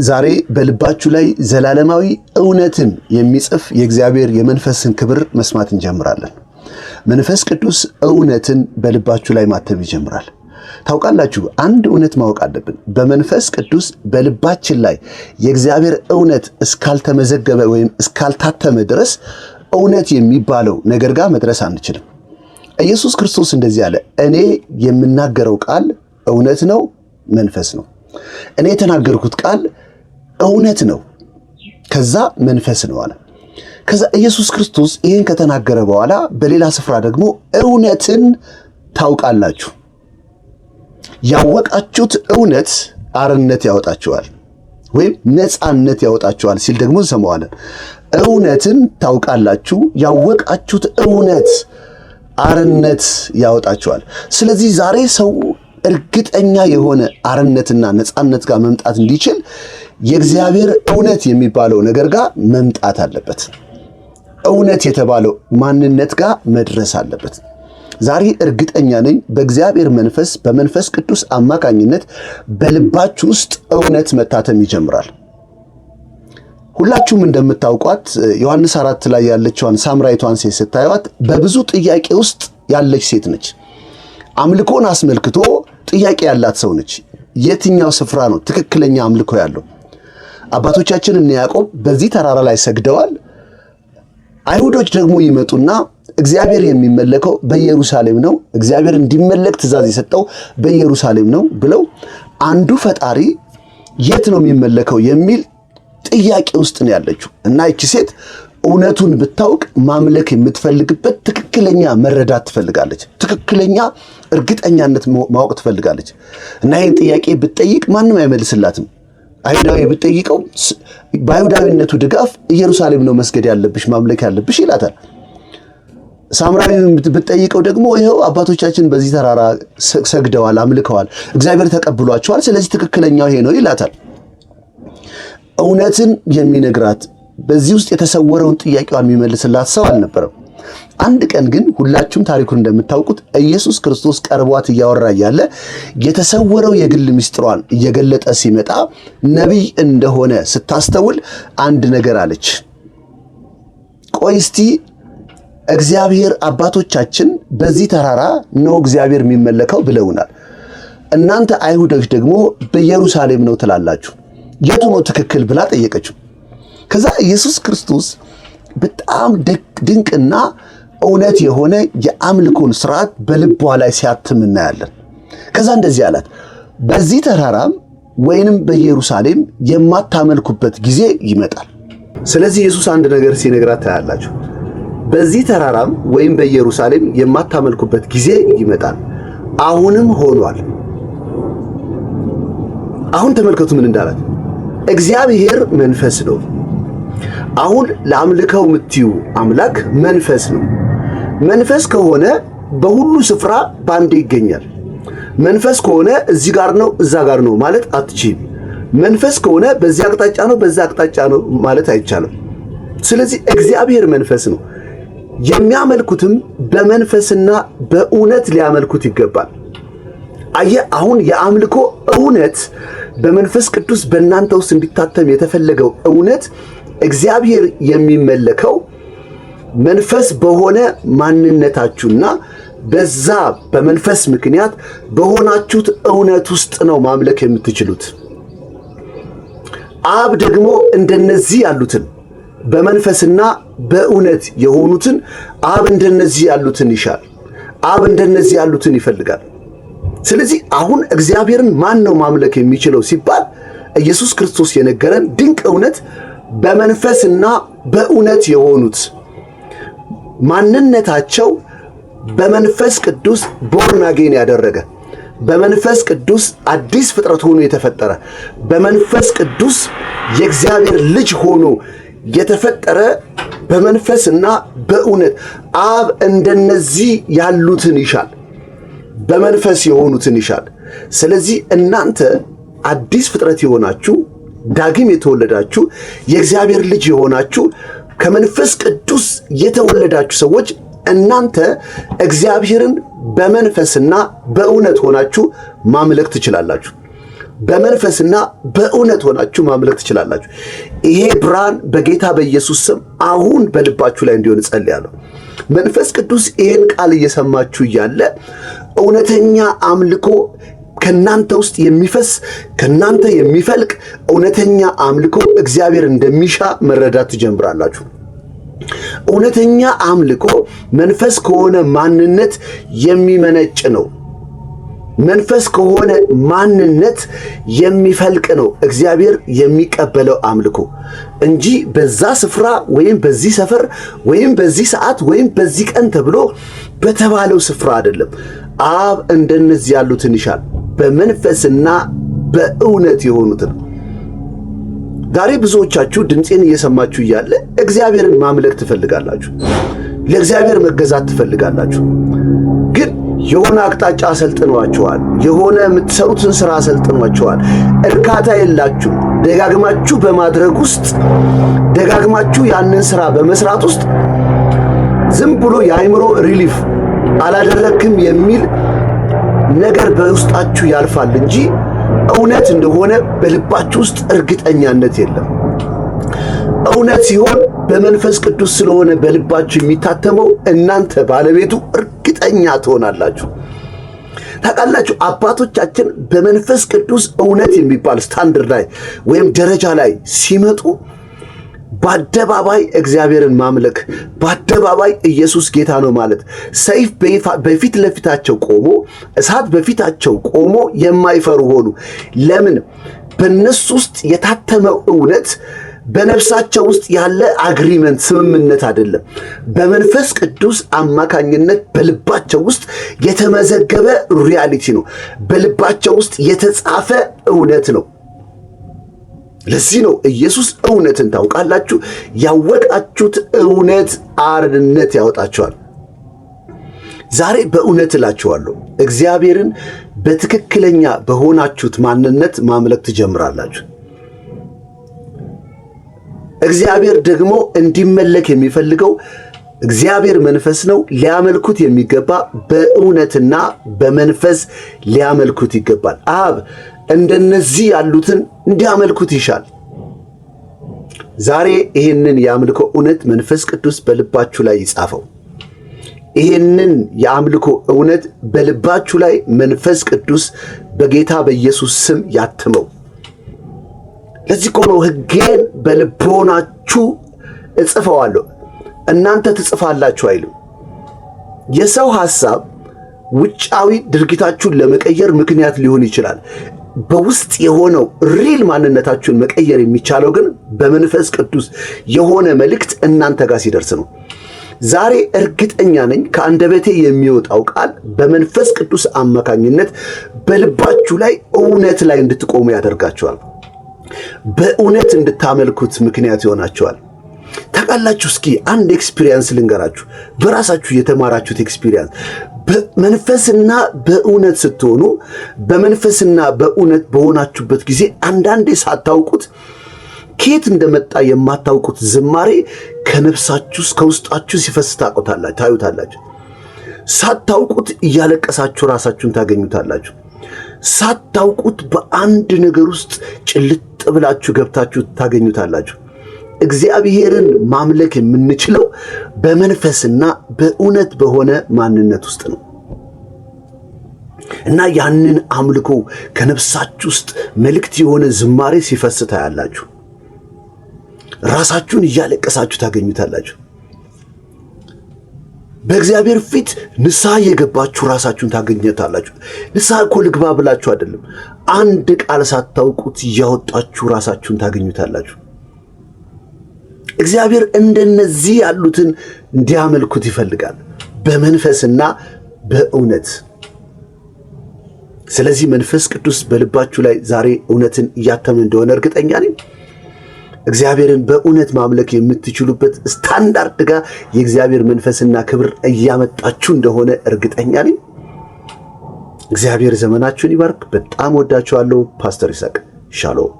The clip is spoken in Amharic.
ዛሬ በልባችሁ ላይ ዘላለማዊ እውነትን የሚጽፍ የእግዚአብሔር የመንፈስን ክብር መስማት እንጀምራለን። መንፈስ ቅዱስ እውነትን በልባችሁ ላይ ማተም ይጀምራል። ታውቃላችሁ፣ አንድ እውነት ማወቅ አለብን። በመንፈስ ቅዱስ በልባችን ላይ የእግዚአብሔር እውነት እስካልተመዘገበ ወይም እስካልታተመ ድረስ እውነት የሚባለው ነገር ጋር መድረስ አንችልም። ኢየሱስ ክርስቶስ እንደዚህ አለ፣ እኔ የምናገረው ቃል እውነት ነው፣ መንፈስ ነው። እኔ የተናገርኩት ቃል እውነት ነው፣ ከዛ መንፈስ ነው አለ። ከዛ ኢየሱስ ክርስቶስ ይህን ከተናገረ በኋላ በሌላ ስፍራ ደግሞ እውነትን ታውቃላችሁ፣ ያወቃችሁት እውነት አርነት ያወጣችኋል ወይም ነፃነት ያወጣችኋል ሲል ደግሞ እንሰማዋለን። እውነትን ታውቃላችሁ፣ ያወቃችሁት እውነት አርነት ያወጣችኋል። ስለዚህ ዛሬ ሰው እርግጠኛ የሆነ አርነትና ነፃነት ጋር መምጣት እንዲችል የእግዚአብሔር እውነት የሚባለው ነገር ጋር መምጣት አለበት። እውነት የተባለው ማንነት ጋር መድረስ አለበት። ዛሬ እርግጠኛ ነኝ በእግዚአብሔር መንፈስ በመንፈስ ቅዱስ አማካኝነት በልባችሁ ውስጥ እውነት መታተም ይጀምራል። ሁላችሁም እንደምታውቋት ዮሐንስ 4 ላይ ያለችዋን ሳምራዊቷን ሴት ስታዩት በብዙ ጥያቄ ውስጥ ያለች ሴት ነች። አምልኮን አስመልክቶ ጥያቄ ያላት ሰው ነች። የትኛው ስፍራ ነው ትክክለኛ አምልኮ ያለው? አባቶቻችን እነ ያዕቆብ በዚህ ተራራ ላይ ሰግደዋል። አይሁዶች ደግሞ ይመጡና እግዚአብሔር የሚመለከው በኢየሩሳሌም ነው፣ እግዚአብሔር እንዲመለክ ትእዛዝ የሰጠው በኢየሩሳሌም ነው ብለው አንዱ ፈጣሪ የት ነው የሚመለከው የሚል ጥያቄ ውስጥ ነው ያለችው። እና ይቺ ሴት እውነቱን ብታውቅ ማምለክ የምትፈልግበት ትክክለኛ መረዳት ትፈልጋለች። ትክክለኛ እርግጠኛነት ማወቅ ትፈልጋለች። እና ይህን ጥያቄ ብትጠይቅ ማንም አይመልስላትም። አይሁዳዊ ብትጠይቀው በአይሁዳዊነቱ ድጋፍ ኢየሩሳሌም ነው መስገድ ያለብሽ ማምለክ ያለብሽ ይላታል። ሳምራዊ ብትጠይቀው ደግሞ ይኸው አባቶቻችን በዚህ ተራራ ሰግደዋል፣ አምልከዋል፣ እግዚአብሔር ተቀብሏቸዋል፣ ስለዚህ ትክክለኛው ይሄ ነው ይላታል። እውነትን የሚነግራት በዚህ ውስጥ የተሰወረውን ጥያቄዋን የሚመልስላት ሰው አልነበረም። አንድ ቀን ግን ሁላችሁም ታሪኩን እንደምታውቁት ኢየሱስ ክርስቶስ ቀርቧት እያወራ እያለ የተሰወረው የግል ምስጢሯን እየገለጠ ሲመጣ ነቢይ እንደሆነ ስታስተውል አንድ ነገር አለች። ቆይ እስቲ እግዚአብሔር አባቶቻችን በዚህ ተራራ ነው እግዚአብሔር የሚመለከው ብለውናል፣ እናንተ አይሁዶች ደግሞ በኢየሩሳሌም ነው ትላላችሁ፣ የቱ ነው ትክክል ብላ ጠየቀችው። ከዛ ኢየሱስ ክርስቶስ በጣም ድንቅና እውነት የሆነ የአምልኮን ስርዓት በልቧ ላይ ሲያትም እናያለን። ከዛ እንደዚህ አላት፣ በዚህ ተራራም ወይንም በኢየሩሳሌም የማታመልኩበት ጊዜ ይመጣል። ስለዚህ ኢየሱስ አንድ ነገር ሲነግራት ታያላችሁ። በዚህ ተራራም ወይም በኢየሩሳሌም የማታመልኩበት ጊዜ ይመጣል፣ አሁንም ሆኗል። አሁን ተመልከቱ ምን እንዳላት። እግዚአብሔር መንፈስ ነው። አሁን ለአምልከው የምትዩ አምላክ መንፈስ ነው። መንፈስ ከሆነ በሁሉ ስፍራ ባንዴ ይገኛል። መንፈስ ከሆነ እዚህ ጋር ነው እዛ ጋር ነው ማለት አትችይም። መንፈስ ከሆነ በዚህ አቅጣጫ ነው በዛ አቅጣጫ ነው ማለት አይቻልም። ስለዚህ እግዚአብሔር መንፈስ ነው። የሚያመልኩትም በመንፈስና በእውነት ሊያመልኩት ይገባል። አየህ፣ አሁን የአምልኮ እውነት በመንፈስ ቅዱስ በእናንተ ውስጥ እንዲታተም የተፈለገው እውነት እግዚአብሔር የሚመለከው መንፈስ በሆነ ማንነታችሁና በዛ በመንፈስ ምክንያት በሆናችሁት እውነት ውስጥ ነው ማምለክ የምትችሉት። አብ ደግሞ እንደነዚህ ያሉትን በመንፈስና በእውነት የሆኑትን አብ እንደነዚህ ያሉትን ይሻል። አብ እንደነዚህ ያሉትን ይፈልጋል። ስለዚህ አሁን እግዚአብሔርን ማን ነው ማምለክ የሚችለው ሲባል ኢየሱስ ክርስቶስ የነገረን ድንቅ እውነት በመንፈስና በእውነት የሆኑት ማንነታቸው በመንፈስ ቅዱስ ቦርን አጌን ያደረገ በመንፈስ ቅዱስ አዲስ ፍጥረት ሆኖ የተፈጠረ በመንፈስ ቅዱስ የእግዚአብሔር ልጅ ሆኖ የተፈጠረ በመንፈስና በእውነት አብ እንደነዚህ ያሉትን ይሻል፣ በመንፈስ የሆኑትን ይሻል። ስለዚህ እናንተ አዲስ ፍጥረት የሆናችሁ ዳግም የተወለዳችሁ የእግዚአብሔር ልጅ የሆናችሁ ከመንፈስ ቅዱስ የተወለዳችሁ ሰዎች እናንተ እግዚአብሔርን በመንፈስና በእውነት ሆናችሁ ማምለክ ትችላላችሁ። በመንፈስና በእውነት ሆናችሁ ማምለክ ትችላላችሁ። ይሄ ብርሃን በጌታ በኢየሱስ ስም አሁን በልባችሁ ላይ እንዲሆን ጸልያለሁ። መንፈስ ቅዱስ ይህን ቃል እየሰማችሁ እያለ እውነተኛ አምልኮ ከናንተ ውስጥ የሚፈስ ከናንተ የሚፈልቅ እውነተኛ አምልኮ እግዚአብሔር እንደሚሻ መረዳት ትጀምራላችሁ። እውነተኛ አምልኮ መንፈስ ከሆነ ማንነት የሚመነጭ ነው። መንፈስ ከሆነ ማንነት የሚፈልቅ ነው እግዚአብሔር የሚቀበለው አምልኮ እንጂ በዛ ስፍራ ወይም በዚህ ሰፈር ወይም በዚህ ሰዓት ወይም በዚህ ቀን ተብሎ በተባለው ስፍራ አይደለም። አብ እንደነዚህ ያሉትን ይሻል፣ በመንፈስና በእውነት የሆኑትን። ዛሬ ብዙዎቻችሁ ድምፄን እየሰማችሁ እያለ እግዚአብሔርን ማምለክ ትፈልጋላችሁ፣ ለእግዚአብሔር መገዛት ትፈልጋላችሁ። ግን የሆነ አቅጣጫ አሰልጥኗችኋል፣ የሆነ የምትሰሩትን ሥራ አሰልጥኗችኋል። እርካታ የላችሁ። ደጋግማችሁ በማድረግ ውስጥ ደጋግማችሁ ያንን ሥራ በመስራት ውስጥ ዝም ብሎ የአእምሮ ሪሊፍ አላደረክም የሚል ነገር በውስጣችሁ ያልፋል እንጂ እውነት እንደሆነ በልባችሁ ውስጥ እርግጠኛነት የለም። እውነት ሲሆን በመንፈስ ቅዱስ ስለሆነ በልባችሁ የሚታተመው እናንተ ባለቤቱ እርግጠኛ ትሆናላችሁ። ታውቃላችሁ፣ አባቶቻችን በመንፈስ ቅዱስ እውነት የሚባል ስታንዳርድ ላይ ወይም ደረጃ ላይ ሲመጡ በአደባባይ እግዚአብሔርን ማምለክ፣ በአደባባይ ኢየሱስ ጌታ ነው ማለት፣ ሰይፍ በፊት ለፊታቸው ቆሞ እሳት በፊታቸው ቆሞ የማይፈሩ ሆኑ። ለምን? በእነሱ ውስጥ የታተመው እውነት በነፍሳቸው ውስጥ ያለ አግሪመንት ስምምነት አይደለም። በመንፈስ ቅዱስ አማካኝነት በልባቸው ውስጥ የተመዘገበ ሪያሊቲ ነው። በልባቸው ውስጥ የተጻፈ እውነት ነው። ለዚህ ነው ኢየሱስ እውነትን ታውቃላችሁ፣ ያወቃችሁት እውነት አርነት ያወጣችኋል። ዛሬ በእውነት እላችኋለሁ እግዚአብሔርን በትክክለኛ በሆናችሁት ማንነት ማምለክ ትጀምራላችሁ። እግዚአብሔር ደግሞ እንዲመለክ የሚፈልገው እግዚአብሔር መንፈስ ነው። ሊያመልኩት የሚገባ በእውነትና በመንፈስ ሊያመልኩት ይገባል። አብ እንደነዚህ ያሉትን እንዲያመልኩት ይሻል። ዛሬ ይህንን የአምልኮ እውነት መንፈስ ቅዱስ በልባችሁ ላይ ይጻፈው። ይህንን የአምልኮ እውነት በልባችሁ ላይ መንፈስ ቅዱስ በጌታ በኢየሱስ ስም ያትመው። ለዚህ ቆሎ ሕጌን በልቦናችሁ እጽፈዋለሁ እናንተ ትጽፋላችሁ አይልም። የሰው ሐሳብ ውጫዊ ድርጊታችሁን ለመቀየር ምክንያት ሊሆን ይችላል። በውስጥ የሆነው ሪል ማንነታችሁን መቀየር የሚቻለው ግን በመንፈስ ቅዱስ የሆነ መልእክት እናንተ ጋር ሲደርስ ነው። ዛሬ እርግጠኛ ነኝ ከአንደበቴ የሚወጣው ቃል በመንፈስ ቅዱስ አማካኝነት በልባችሁ ላይ እውነት ላይ እንድትቆሙ ያደርጋችኋል። በእውነት እንድታመልኩት ምክንያት ይሆናችኋል። ታውቃላችሁ፣ እስኪ አንድ ኤክስፒሪየንስ ልንገራችሁ፣ በራሳችሁ የተማራችሁት ኤክስፒሪየንስ። በመንፈስና በእውነት ስትሆኑ፣ በመንፈስና በእውነት በሆናችሁበት ጊዜ አንዳንዴ ሳታውቁት ከየት እንደመጣ የማታውቁት ዝማሬ ከነፍሳችሁ ከውስጣችሁ ሲፈስ ታዩታላችሁ። ሳታውቁት እያለቀሳችሁ ራሳችሁን ታገኙታላችሁ። ሳታውቁት በአንድ ነገር ውስጥ ጭልጥ ብላችሁ ገብታችሁ ታገኙታላችሁ። እግዚአብሔርን ማምለክ የምንችለው በመንፈስና በእውነት በሆነ ማንነት ውስጥ ነው እና ያንን አምልኮ ከነፍሳችሁ ውስጥ መልእክት የሆነ ዝማሬ ሲፈስ ታያላችሁ። ራሳችሁን እያለቀሳችሁ ታገኙታላችሁ። በእግዚአብሔር ፊት ንስሐ የገባችሁ ራሳችሁን ታገኙታላችሁ። ንስሐ እኮ ልግባ ብላችሁ አይደለም፣ አንድ ቃል ሳታውቁት እያወጣችሁ ራሳችሁን ታገኙታላችሁ። እግዚአብሔር እንደነዚህ ያሉትን እንዲያመልኩት ይፈልጋል፣ በመንፈስና በእውነት። ስለዚህ መንፈስ ቅዱስ በልባችሁ ላይ ዛሬ እውነትን እያተመ እንደሆነ እርግጠኛ ነኝ። እግዚአብሔርን በእውነት ማምለክ የምትችሉበት ስታንዳርድ ጋር የእግዚአብሔር መንፈስና ክብር እያመጣችሁ እንደሆነ እርግጠኛ ነኝ። እግዚአብሔር ዘመናችሁን ይባርክ። በጣም ወዳችኋለሁ። ፓስተር ይስሐቅ ሻሎም።